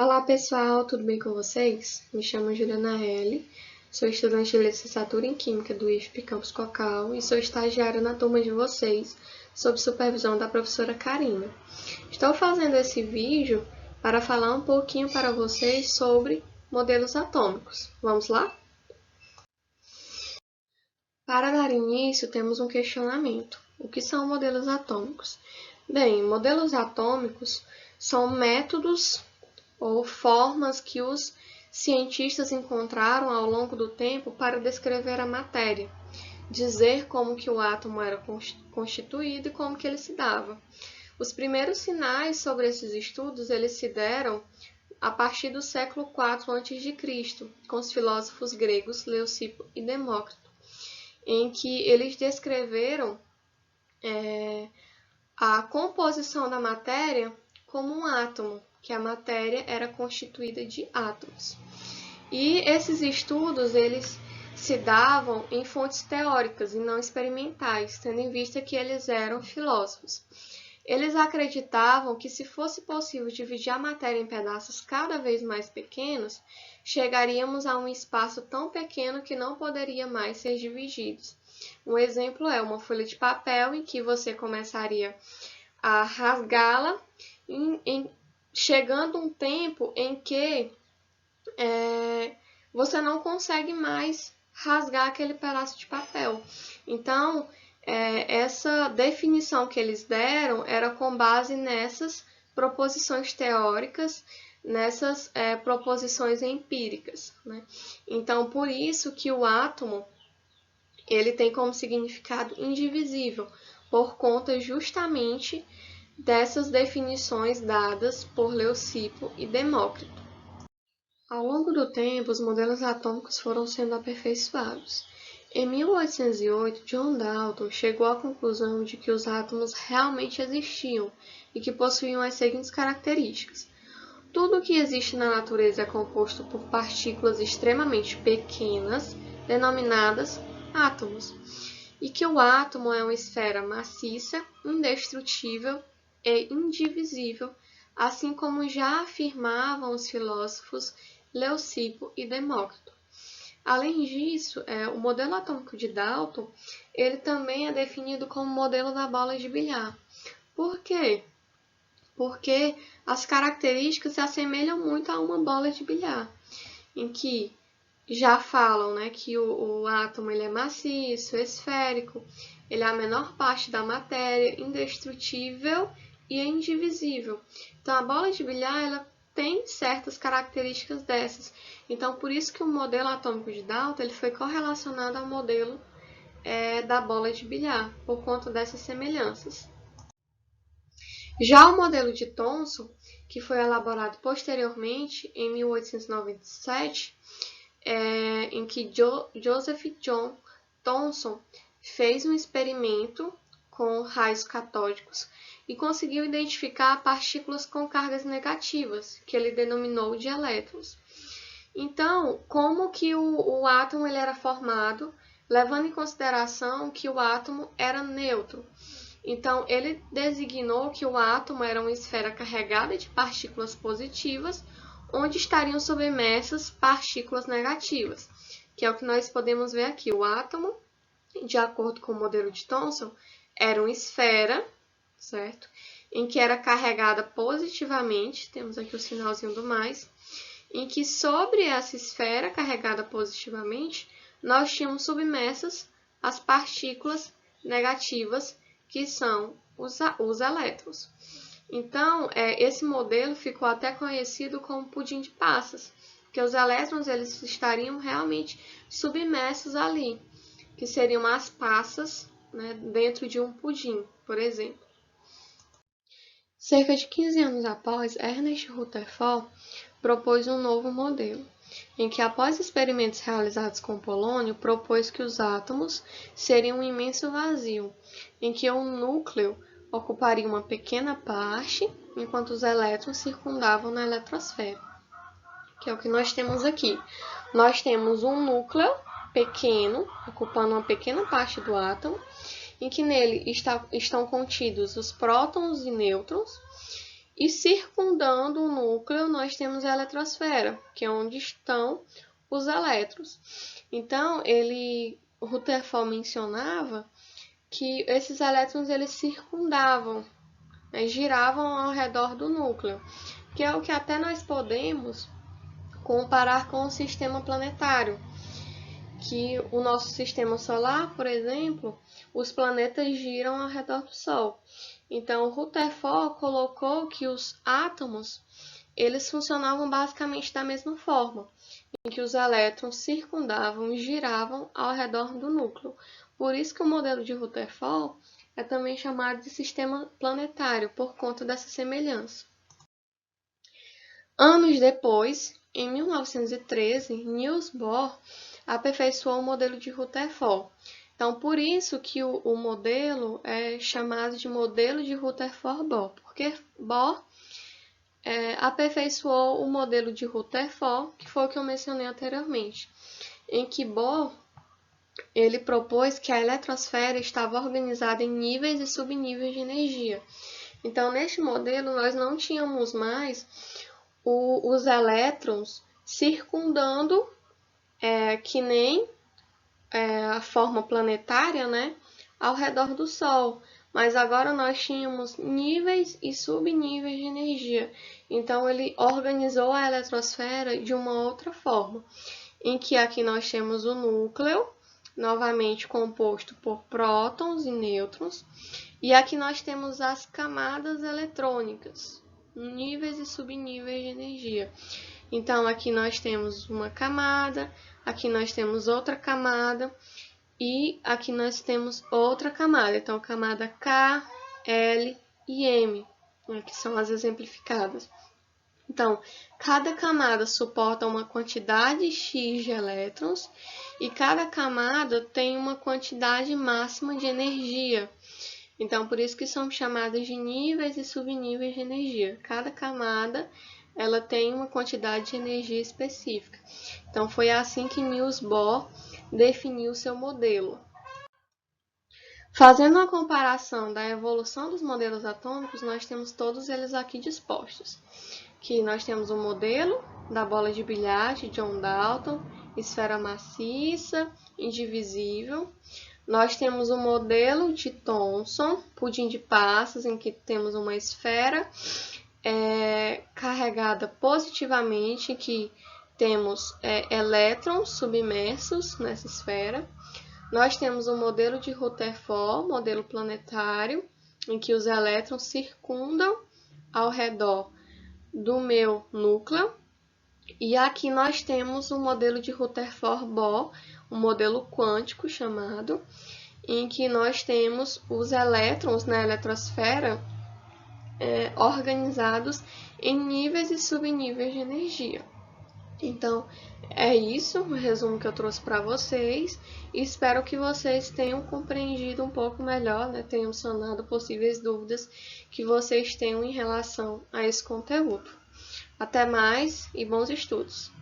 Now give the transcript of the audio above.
Olá pessoal, tudo bem com vocês? Me chamo Juliana L., sou estudante de licenciatura em Química do IFP Campus Cocal e sou estagiária na turma de vocês, sob supervisão da professora Karina. Estou fazendo esse vídeo para falar um pouquinho para vocês sobre modelos atômicos. Vamos lá? Para dar início, temos um questionamento. O que são modelos atômicos? Bem, modelos atômicos são métodos ou formas que os cientistas encontraram ao longo do tempo para descrever a matéria, dizer como que o átomo era constituído e como que ele se dava. Os primeiros sinais sobre esses estudos eles se deram a partir do século IV a.C., com os filósofos gregos Leucipo e Demócrito, em que eles descreveram a composição da matéria como um átomo, que a matéria era constituída de átomos. E esses estudos eles se davam em fontes teóricas e não experimentais, tendo em vista que eles eram filósofos. Eles acreditavam que se fosse possível dividir a matéria em pedaços cada vez mais pequenos, chegaríamos a um espaço tão pequeno que não poderia mais ser dividido. Um exemplo é uma folha de papel em que você começaria a rasgá-la, chegando um tempo em que você não consegue mais rasgar aquele pedaço de papel. Então, essa definição que eles deram era com base nessas proposições teóricas, nessas proposições empíricas, né? Então, por isso que o átomo ele tem como significado indivisível, por conta justamente dessas definições dadas por Leucipo e Demócrito. Ao longo do tempo, os modelos atômicos foram sendo aperfeiçoados. Em 1808, John Dalton chegou à conclusão de que os átomos realmente existiam e que possuíam as seguintes características. Tudo o que existe na natureza é composto por partículas extremamente pequenas, denominadas átomos, e que o átomo é uma esfera maciça, indestrutível e indivisível, assim como já afirmavam os filósofos Leucipo e Demócrito. Além disso, o modelo atômico de Dalton ele também é definido como modelo da bola de bilhar. Por quê? Porque as características se assemelham muito a uma bola de bilhar, em que já falam, né, que o átomo ele é maciço, esférico, ele é a menor parte da matéria, indestrutível e é indivisível. Então, a bola de bilhar ela tem certas características dessas. Então, por isso que o modelo atômico de Dalton ele foi correlacionado ao modelo da bola de bilhar, por conta dessas semelhanças. Já o modelo de Thomson, que foi elaborado posteriormente, em 1897, em que Joseph John Thomson fez um experimento com raios catódicos e conseguiu identificar partículas com cargas negativas, que ele denominou de elétrons. Então, como que o átomo ele era formado, levando em consideração que o átomo era neutro. Então, ele designou que o átomo era uma esfera carregada de partículas positivas, onde estariam submersas partículas negativas, que é o que nós podemos ver aqui. O átomo, de acordo com o modelo de Thomson, era uma esfera, certo? Em que era carregada positivamente, temos aqui o sinalzinho do mais, em que sobre essa esfera carregada positivamente, nós tínhamos submersas as partículas negativas, que são os elétrons. Então, esse modelo ficou até conhecido como pudim de passas, porque os elétrons eles estariam realmente submersos ali, que seriam as passas, né, dentro de um pudim, por exemplo. Cerca de 15 anos após, Ernest Rutherford propôs um novo modelo, em que, após experimentos realizados com polônio, propôs que os átomos seriam um imenso vazio, em que um núcleo ocuparia uma pequena parte, enquanto os elétrons circundavam na eletrosfera, que é o que nós temos aqui. Nós temos um núcleo pequeno, ocupando uma pequena parte do átomo, em que nele estão contidos os prótons e nêutrons, E circundando o núcleo, nós temos a eletrosfera, que é onde estão os elétrons. Então, Rutherford mencionava que esses elétrons eles circundavam, né, giravam ao redor do núcleo, que é o que até nós podemos comparar com o sistema planetário, que o nosso sistema solar, por exemplo, os planetas giram ao redor do Sol. Então, Rutherford colocou que os átomos eles funcionavam basicamente da mesma forma, em que os elétrons circundavam e giravam ao redor do núcleo. Por isso que o modelo de Rutherford é também chamado de sistema planetário, por conta dessa semelhança. Anos depois, em 1913, Niels Bohr aperfeiçoou o modelo de Rutherford. Então, por isso que o modelo é chamado de modelo de Rutherford-Bohr, porque Bohr aperfeiçoou o modelo de Rutherford, que foi o que eu mencionei anteriormente, em que Bohr ele propôs que a eletrosfera estava organizada em níveis e subníveis de energia. Então, neste modelo, nós não tínhamos mais os elétrons circundando, que nem a forma planetária, né, ao redor do Sol. Mas agora nós tínhamos níveis e subníveis de energia. Então, ele organizou a eletrosfera de uma outra forma, em que aqui nós temos o núcleo, novamente composto por prótons e nêutrons, e aqui nós temos as camadas eletrônicas, níveis e subníveis de energia. Então, aqui nós temos uma camada, aqui nós temos outra camada, e aqui nós temos outra camada. Então, camada K, L e M, que são as exemplificadas. Então, cada camada suporta uma quantidade X de elétrons e cada camada tem uma quantidade máxima de energia. Então, por isso que são chamadas de níveis e subníveis de energia. Cada camada ela tem uma quantidade de energia específica. Então, foi assim que Niels Bohr definiu seu modelo. Fazendo uma comparação da evolução dos modelos atômicos, nós temos todos eles aqui dispostos. Que nós temos o modelo da bola de bilhar de John Dalton, esfera maciça, indivisível. Nós temos o modelo de Thomson, pudim de passas, em que temos uma esfera carregada positivamente, que temos elétrons submersos nessa esfera. Nós temos o modelo de Rutherford, modelo planetário, em que os elétrons circundam ao redor do meu núcleo. E aqui nós temos o modelo de Rutherford-Bohr, um modelo quântico chamado, em que nós temos os elétrons na eletrosfera organizados em níveis e subníveis de energia. Então, é isso o resumo que eu trouxe para vocês. Espero que vocês tenham compreendido um pouco melhor, né? Tenham sanado possíveis dúvidas que vocês tenham em relação a esse conteúdo. Até mais e bons estudos!